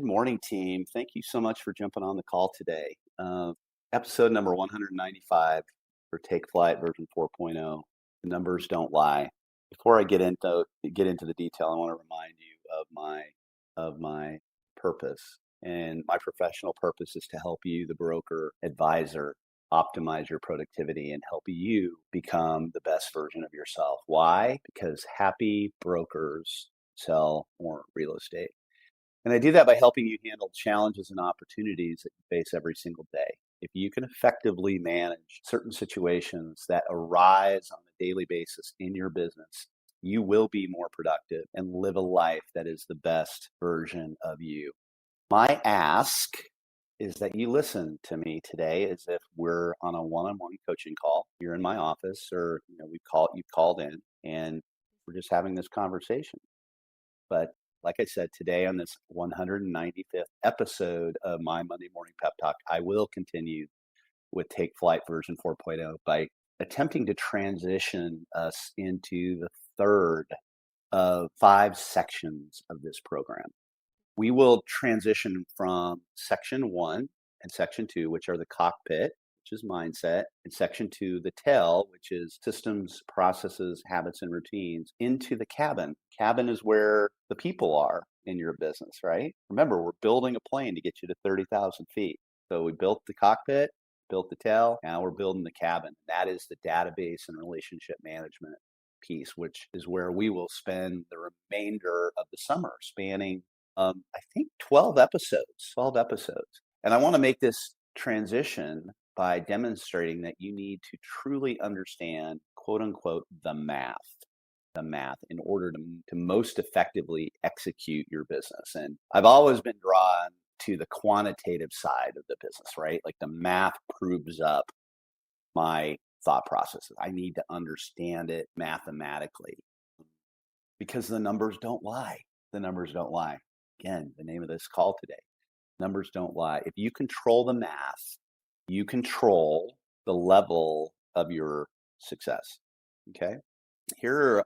Good morning, team. Thank you so much for jumping on the call today. Episode number 195 for Take Flight version 4.0. The numbers don't lie. Before I get into the detail, I want to remind you of my purpose. And my professional purpose is to help you, the broker advisor, optimize your productivity and help you become the best version of yourself. Why? Because happy brokers sell more real estate. And I do that by helping you handle challenges and opportunities that you face every single day. If you can effectively manage certain situations that arise on a daily basis in your business, you will be more productive and live a life that is the best version of you. My ask is that you listen to me today as if we're on a one-on-one coaching call. You're in my office, or you've called in, and we're just having this conversation. But like I said, today on this 195th episode of my Monday Morning Pep Talk, I will continue with Take Flight version 4.0 by attempting to transition us into the third of 5 sections of this program. We will transition from section 1 and section 2, which are the cockpit, which is mindset, and section 2, the tail, which is systems, processes, habits, and routines, into the cabin. Cabin is where the people are in your business, right? Remember, we're building a plane to get you to 30,000 feet. So we built the cockpit, built the tail, now we're building the cabin. That is the database and relationship management piece, which is where we will spend the remainder of the summer, spanning, I think, 12 episodes. And I want to make this transition by demonstrating that you need to truly understand, quote unquote, the math in order to most effectively execute your business. And I've always been drawn to the quantitative side of the business, right? Like the math proves up my thought processes. I need to understand it mathematically because the numbers don't lie. Again, the name of this call today, numbers don't lie. If you control the math, you control the level of your success. Okay. Here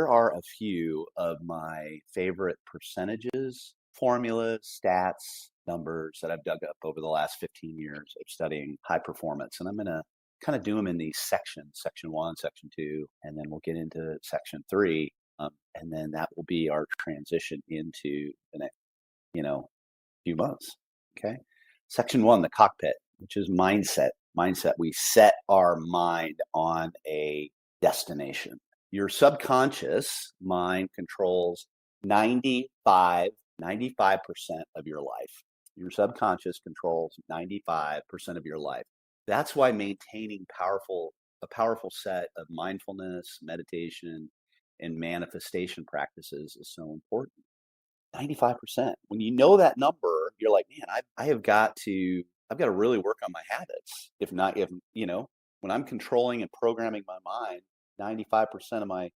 are a few of my favorite percentages, formulas, stats, numbers that I've dug up over the last 15 years of studying high performance. And I'm going to kind of do them in these sections, section 1, section 2, and then we'll get into section 3. And then that will be our transition into the next, few months. Okay. Section 1, the cockpit, which is mindset. We set our mind on a destination. Your subconscious mind controls 95% of your life. Your subconscious controls 95% of your life. That's why maintaining a powerful set of mindfulness, meditation, and manifestation practices is so important. 95%. When you know that number, you're like, man, I've got to really work on my habits. When I'm controlling and programming my mind, 95% of my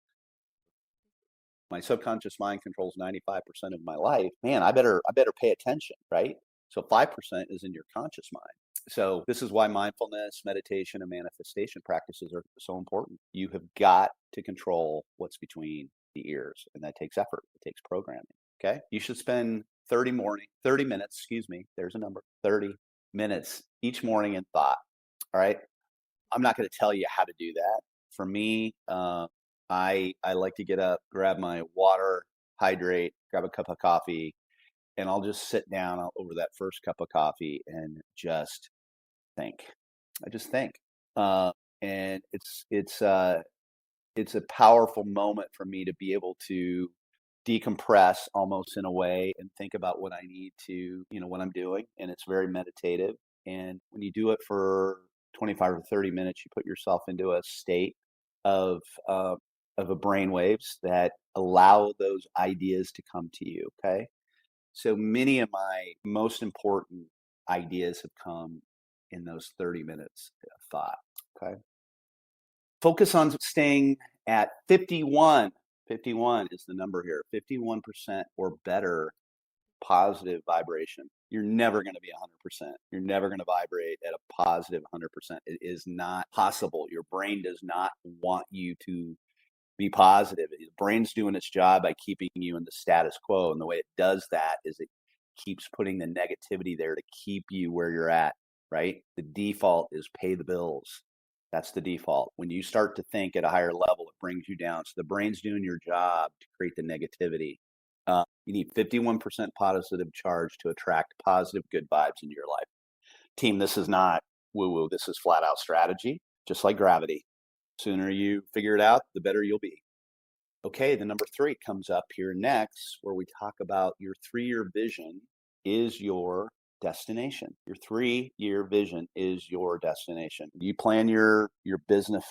subconscious mind controls 95% of my life. Man, I better pay attention, right? So 5% is in your conscious mind. So this is why mindfulness, meditation, and manifestation practices are so important. You have got to control what's between the ears, and that takes effort. It takes programming. Okay. You should spend 30 minutes, there's a number, 30 minutes each morning in thought. All right. I'm not going to tell you how to do that. For me, I like to get up, grab my water, hydrate, grab a cup of coffee, and I'll just sit down over that first cup of coffee and just think. I just think. And it's a powerful moment for me to be able to decompress almost in a way and think about what I need to, what I'm doing. And it's very meditative. And when you do it for 25 or 30 minutes, you put yourself into a state of a brain waves that allow those ideas to come to you. Okay. So many of my most important ideas have come in those 30 minutes of thought. Okay. Focus on staying at 51. 51 is the number here. 51% or better positive vibration. You're never going to be 100%. You're never going to vibrate at a positive 100%. It is not possible. Your brain does not want you to be positive. The brain's doing its job by keeping you in the status quo. And the way it does that is it keeps putting the negativity there to keep you where you're at, right? The default is pay the bills. That's the default. When you start to think at a higher level, it brings you down. So the brain's doing your job to create the negativity. You need 51% positive charge to attract positive good vibes into your life. Team, this is not woo-woo. This is flat out strategy, just like gravity. Sooner you figure it out, the better you'll be. Okay, the number 3 comes up here next, where we talk about your 3-year vision is your destination. Your 3-year vision is your destination. You plan your business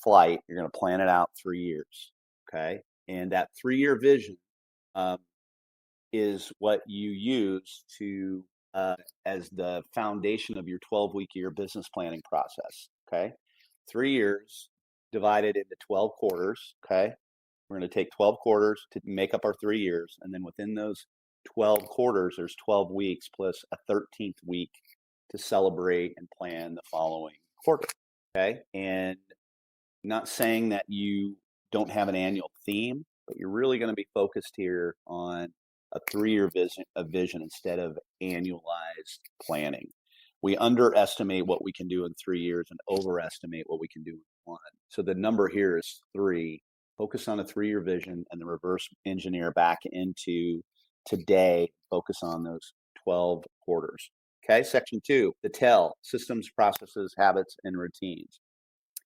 flight, you're going to plan it out 3 years. Okay, and that 3-year vision is what you use to as the foundation of your 12-week year business planning process. Okay, 3 years divided into 12 quarters. Okay, we're going to take 12 quarters to make up our 3 years, and then within those 12 quarters, there's 12 weeks plus a 13th week to celebrate and plan the following quarter. Okay, and not saying that you don't have an annual theme, but you're really going to be focused here on a 3-year vision instead of annualized planning. We underestimate what we can do in 3 years and overestimate what we can do in 1. So the number here is 3. Focus on a 3-year vision and then reverse engineer back into today. Focus on those 12 quarters. Okay, section 2, the TEL, systems, processes, habits, and routines.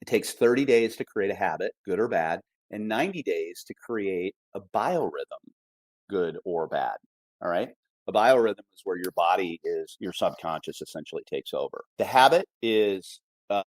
It takes 30 days to create a habit, good or bad, and 90 days to create a biorhythm, good or bad. All right. A biorhythm is where your body is, your subconscious essentially takes over. The habit is,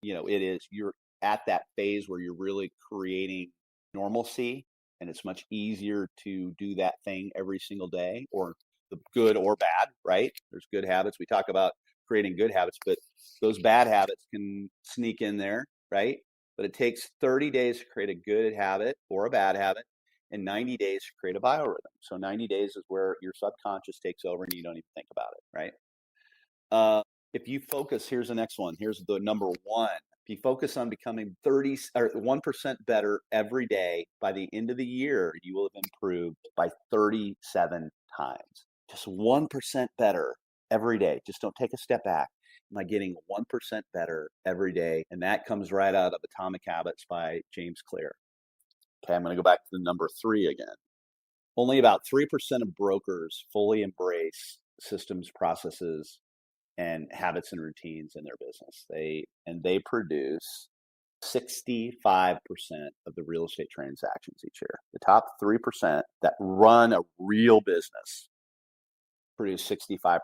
you're at that phase where you're really creating normalcy, and it's much easier to do that thing every single day, or the good or bad, right? There's good habits. We talk about creating good habits, but those bad habits can sneak in there, right? But it takes 30 days to create a good habit or a bad habit, and 90 days to create a biorhythm. So 90 days is where your subconscious takes over and you don't even think about it, right? If you focus, here's the next one. Here's the number 1. If you focus on becoming 1% better every day, by the end of the year, you will have improved by 37 times. Just 1% better every day. Just don't take a step back. Am I getting 1% better every day? And that comes right out of Atomic Habits by James Clear. Okay, I'm going to go back to the number 3 again. Only about 3% of brokers fully embrace systems, processes, and habits and routines in their business. They produce 65% of the real estate transactions each year. The top 3% that run a real business produce 65%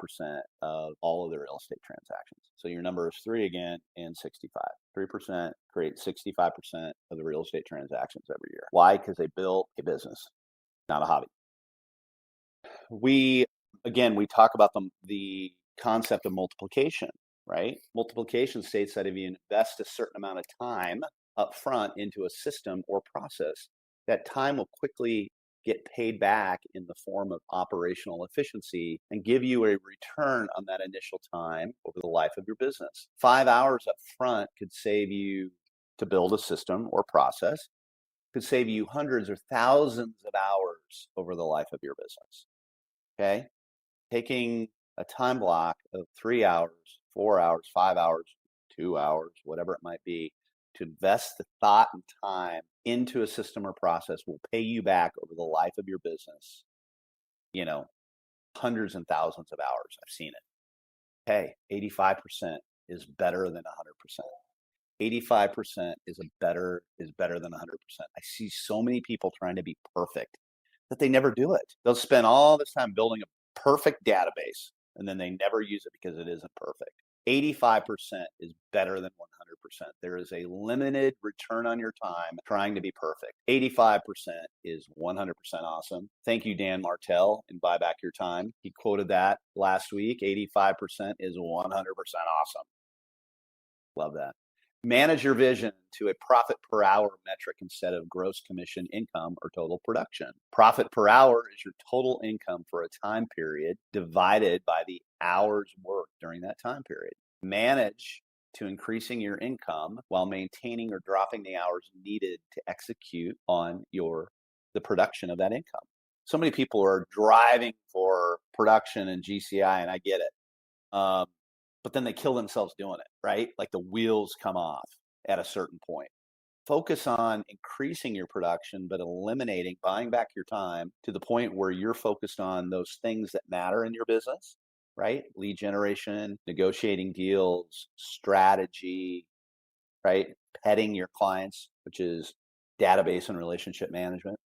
of all of the real estate transactions. So your number is 3 again and 65. 3% create 65% of the real estate transactions every year. Why? Because they built a business, not a hobby. We talk about the concept of multiplication, right? Multiplication states that if you invest a certain amount of time up front into a system or process, that time will quickly get paid back in the form of operational efficiency and give you a return on that initial time over the life of your business. 5 hours up front could save you to build a system or process, could save you hundreds or thousands of hours over the life of your business. Okay? Taking a time block of 3 hours, 4 hours, 5 hours, 2 hours, whatever it might be, to invest the thought and time into a system or process will pay you back over the life of your business, hundreds and thousands of hours. I've seen it. Hey, 85% is better than 100%. 85% is better than 100%. I see so many people trying to be perfect that they never do it. They'll spend all this time building a perfect database, and then they never use it because it isn't perfect. 85% is better than 100%. There is a limited return on your time trying to be perfect. 85% is 100% awesome. Thank you, Dan Martell, in Buy Back Your Time. He quoted that last week. 85% is 100% awesome. Love that. Manage your vision to a profit per hour metric instead of gross commission income or total production. Profit per hour is your total income for a time period divided by the hours worked during that time period. Manage to increasing your income while maintaining or dropping the hours needed to execute on the production of that income. So many people are driving for production and GCI, and I get it. But then they kill themselves doing it, right? Like the wheels come off at a certain point. Focus on increasing your production, but eliminating, buying back your time to the point where you're focused on those things that matter in your business, right? Lead generation, negotiating deals, strategy, right? Petting your clients, which is database and relationship management.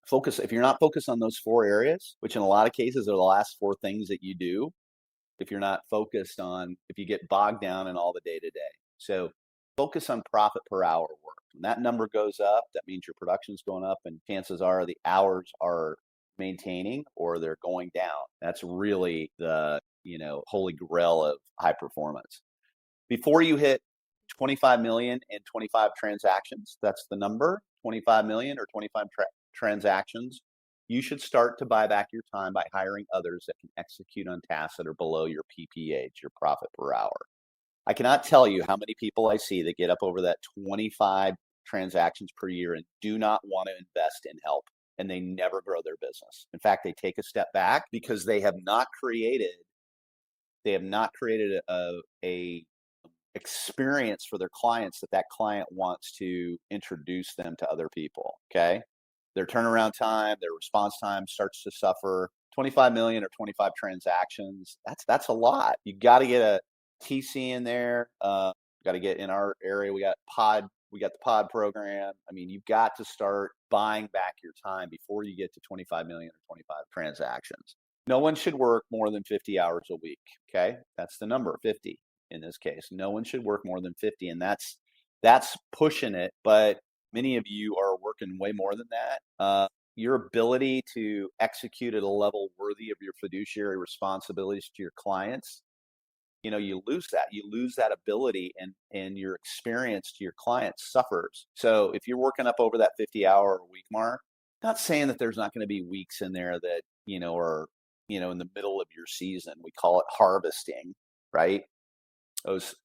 Focus, if you're not focused on those 4 areas, which in a lot of cases are the last 4 things that you do, if you're not focused on, if you get bogged down in all the day to day. So focus on profit per hour work. When that number goes up, that means your production's going up, and chances are the hours are maintaining or they're going down. That's really the, holy grail of high performance. Before you hit 25 million and 25 transactions, that's the number, 25 million or 25 transactions, you should start to buy back your time by hiring others that can execute on tasks that are below your PPH, your profit per hour. I cannot tell you how many people I see that get up over that 25 transactions per year and do not want to invest in help, and they never grow their business. In fact, they take a step back because they have not created a experience for their clients that client wants to introduce them to other people. Okay. Their turnaround time, their response time starts to suffer. 25 million or 25 transactions, that's a lot. You got to get a TC in there. Got to get, in our area, we got the pod program. I mean, you've got to start buying back your time before you get to 25 million or 25 transactions. No one should work more than 50 hours a week. Okay. That's the number, 50 in this case. No one should work more than 50. And that's pushing it. But many of you are working way more than that. Your ability to execute at a level worthy of your fiduciary responsibilities to your clients, you lose that. You lose that ability, and your experience to your clients suffers. So if you're working up over that 50-hour a week mark, not saying that there's not going to be weeks in there that, are, in the middle of your season. We call it harvesting, right?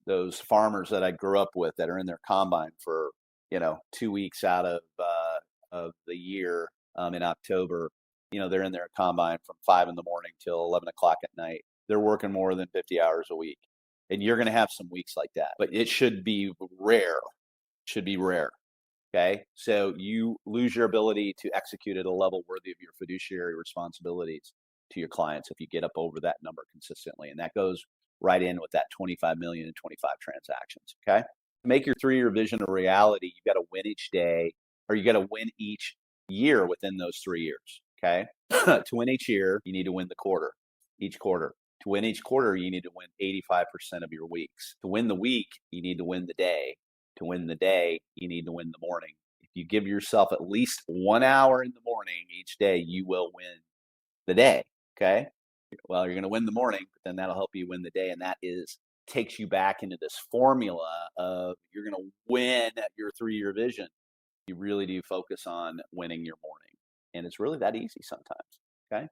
Those farmers that I grew up with that are in their combine for 2 weeks out of the year in October, they're in their combine from 5 a.m. till 11 o'clock at night. They're working more than 50 hours a week, and you're going to have some weeks like that, but it should be rare. Okay, so you lose your ability to execute at a level worthy of your fiduciary responsibilities to your clients if you get up over that number consistently, and that goes right in with that 25 million and 25 transactions. Okay. To make your 3-year vision a reality, you've got to win each day, or you got to win each year within those 3 years. Okay. To win each year, you need to win each quarter. To win each quarter, you need to win 85% of your weeks. To win the week, you need to win the day. To win the day, you need to win the morning. If you give yourself at least 1 hour in the morning each day, you will win the day. Okay. Well, you're going to win the morning, but then that'll help you win the day. And that takes you back into this formula of you're going to win at your 3-year vision. You really do focus on winning your morning. And it's really that easy sometimes. Okay.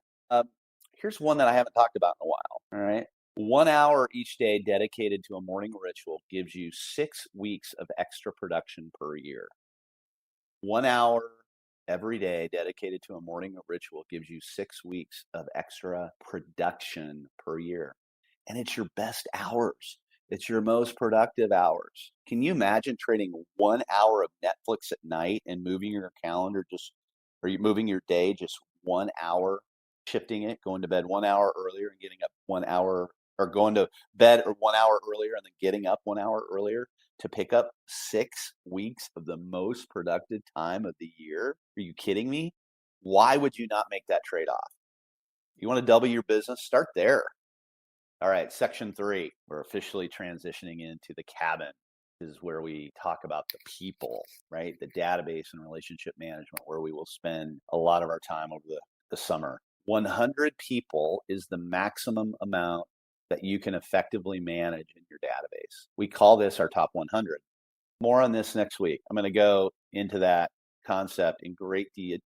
Here's one that I haven't talked about in a while. All right. 1 hour each day dedicated to a morning ritual gives you 6 weeks of extra production per year. 1 hour every day dedicated to a morning ritual gives you 6 weeks of extra production per year. And it's your best hours. It's your most productive hours. Can you imagine trading 1 hour of Netflix at night and moving your calendar or you moving your day just 1 hour, shifting it, going to bed 1 hour earlier and getting up 1 hour, or going to bed 1 hour earlier and then getting up 1 hour earlier to pick up 6 weeks of the most productive time of the year? Are you kidding me? Why would you not make that trade-off? You want to double your business? Start there. All right, section 3, we're officially transitioning into the cabin. This is where we talk about the people, right? The database and relationship management, where we will spend a lot of our time over the summer. 100 people is the maximum amount that you can effectively manage in your database. We call this our top 100. More on this next week. I'm going to go into that concept in great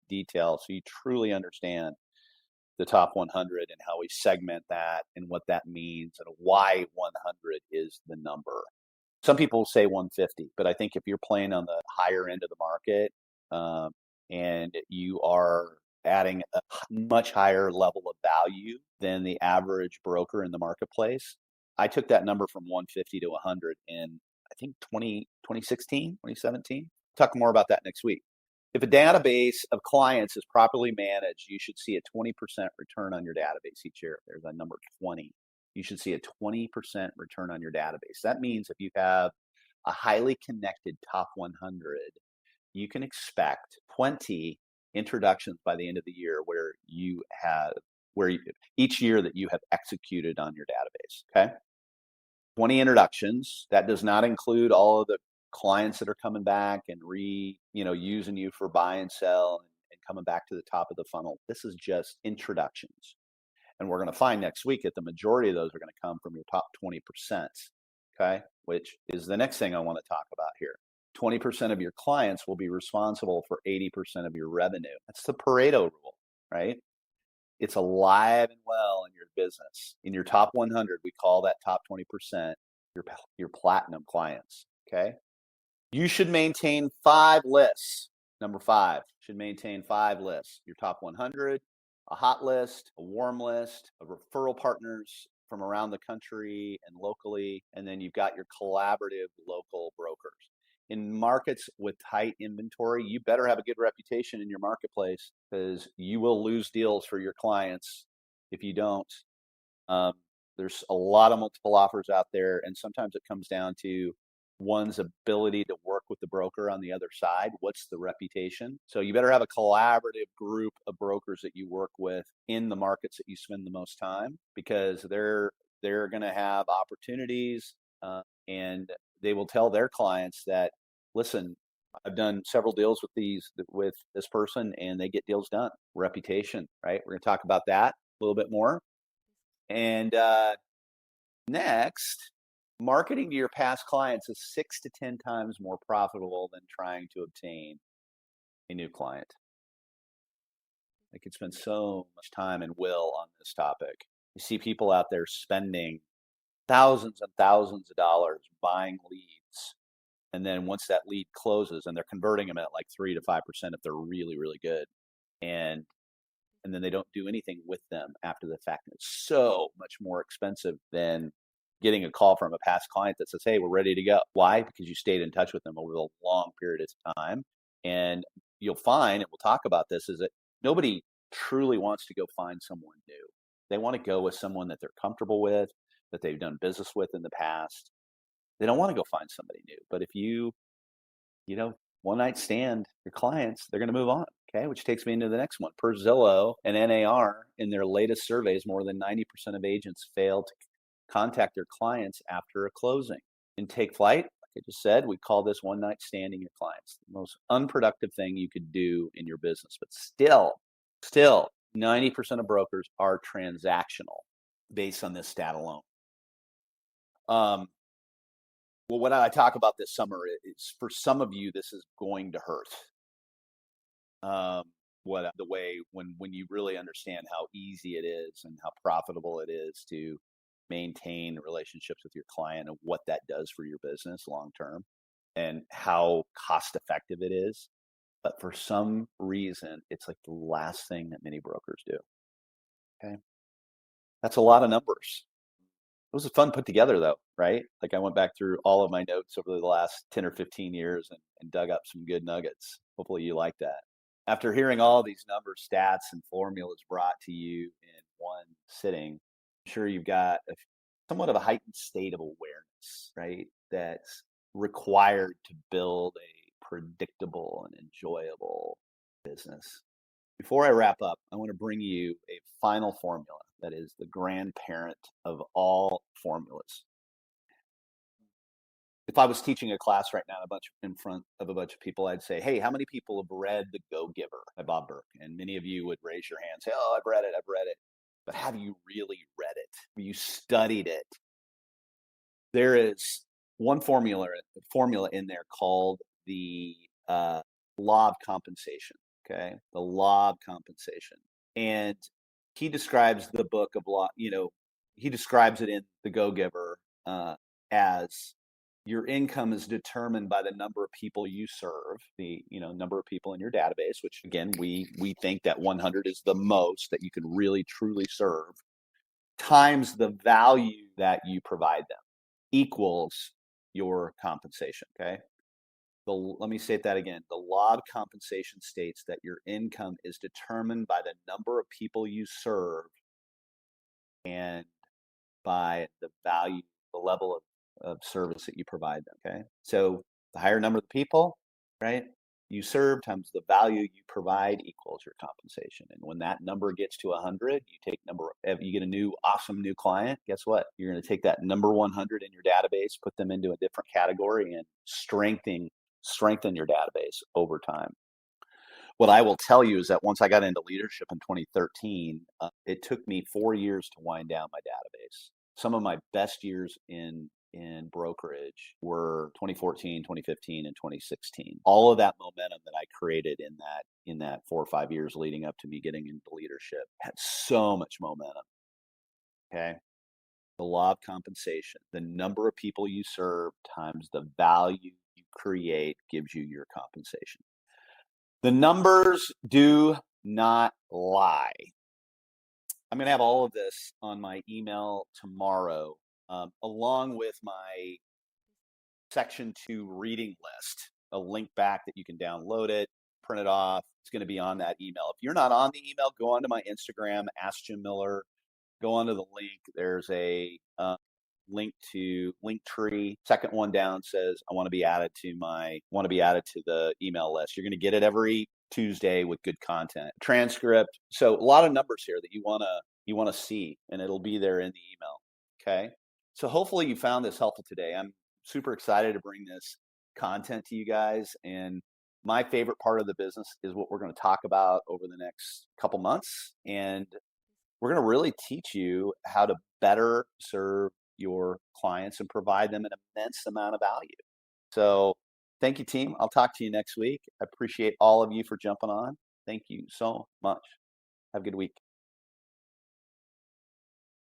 detail so you truly understand the top 100 and how we segment that and what that means and why 100 is the number. Some people say 150, but I think if you're playing on the higher end of the market and you are adding a much higher level of value than the average broker in the marketplace. I took that number from 150 to 100 in, I think, 2016, 2017. Talk more about that next week. If a database of clients is properly managed, you should see a 20% return on your database each year. There's a number 20. You should see a 20% return on your database. That means if you have a highly connected top 100, you can expect 20 introductions by the end of the year each year that you have executed on your database. Okay. 20 introductions. That does not include all of the clients that are coming back and using you for buy and sell and coming back to the top of the funnel. This is just introductions. And we're going to find next week that the majority of those are going to come from your top 20%. Okay. Which is the next thing I want to talk about here. 20% of your clients will be responsible for 80% of your revenue. That's the Pareto rule, right? It's alive and well in your business. In your top 100, we call that top 20% your platinum clients, okay? You should maintain 5 lists. Number 5, should maintain 5 lists. Your top 100, a hot list, a warm list, of referral partners from around the country and locally, and then you've got your collaborative local brokers. In markets with tight inventory, you better have a good reputation in your marketplace, because you will lose deals for your clients if you don't. There's a lot of multiple offers out there, and sometimes it comes down to one's ability to work with the broker on the other side. What's the reputation? So you better have a collaborative group of brokers that you work with in the markets that you spend the most time, because they're going to have opportunities, and they will tell their clients that, listen, I've done several deals with this person, and they get deals done. Reputation, right? We're going to talk about that a little bit more. And next, marketing to your past clients is 6 to 10 times more profitable than trying to obtain a new client. I could spend so much time and will on this topic. You see people out there spending thousands and thousands of dollars buying leads. And then once that lead closes, and they're converting them at like 3 to 5% if they're really, really good. And then they don't do anything with them after the fact. And it's so much more expensive than getting a call from a past client that says, hey, we're ready to go. Why? Because you stayed in touch with them over a long period of time. And you'll find, and we'll talk about this, is that nobody truly wants to go find someone new. They want to go with someone that they're comfortable with, that they've done business with in the past. They don't want to go find somebody new. But if you one night stand your clients, they're going to move on. Okay, which takes me into the next one. Per Zillow and NAR, in their latest surveys, more than 90% of agents fail to contact their clients after a closing. In Take Flight, like I just said, we call this one night standing your clients. The most unproductive thing you could do in your business. But still, 90% of brokers are transactional based on this stat alone. Well, what I talk about this summer is, for some of you, this is going to hurt. The way when you really understand how easy it is and how profitable it is to maintain relationships with your client, and what that does for your business long term, and how cost effective it is. But for some reason, it's like the last thing that many brokers do. Okay. That's a lot of numbers. It was fun put together though, right? Like I went back through all of my notes over the last 10 or 15 years and dug up some good nuggets. Hopefully you like that. After hearing all these numbers, stats, and formulas brought to you in one sitting, I'm sure you've got somewhat of a heightened state of awareness, right? That's required to build a predictable and enjoyable business. Before I wrap up, I want to bring you a final formula that is the grandparent of all formulas. If I was teaching a class right now in front of a bunch of people, I'd say, hey, how many people have read The Go-Giver by Bob Burke? And many of you would raise your hand and say, oh, I've read it. But have you really read it? Have you studied it? There is one formula in there called the law of compensation. Okay, the law of compensation. And he describes the book of law, he describes it in The Go-Giver as your income is determined by the number of people you serve, the number of people in your database, which again, we think that 100 is the most that you can really truly serve, times the value that you provide them equals your compensation. Okay. Let me say that again. The law of compensation states that your income is determined by the number of people you serve and by the value, the level of service that you provide them. Okay. So the higher number of people, right, you serve times the value you provide equals your compensation. And when that number gets to 100, you get a new awesome new client. Guess what? You're going to take that number 100 in your database, put them into a different category, and strengthen your database over time. What I will tell you is that once I got into leadership in 2013, it took me 4 years to wind down my database. Some of my best years in brokerage were 2014, 2015, and 2016. All of that momentum that I created in that 4 or 5 years leading up to me getting into leadership had so much momentum. Okay. The law of compensation, the number of people you serve times the value you create gives you your compensation. The numbers do not lie. I'm going to have all of this on my email tomorrow, along with my Section 2 reading list, a link back that you can download it, print it off. It's going to be on that email. If you're not on the email, go onto my Instagram, Ask Jim Miller, go onto the link. There's a link to Linktree. Second one down says I want to be added to the email list. You're going to get it every Tuesday with good content, transcript. So a lot of numbers here that you want to see, and it'll be there in the email. Okay. So hopefully you found this helpful today. I'm super excited to bring this content to you guys, and my favorite part of the business is what we're going to talk about over the next couple months, and we're going to really teach you how to better serve your clients and provide them an immense amount of value. So thank you, team. I'll talk to you next week. I appreciate all of you for jumping on. Thank you so much. Have a good week.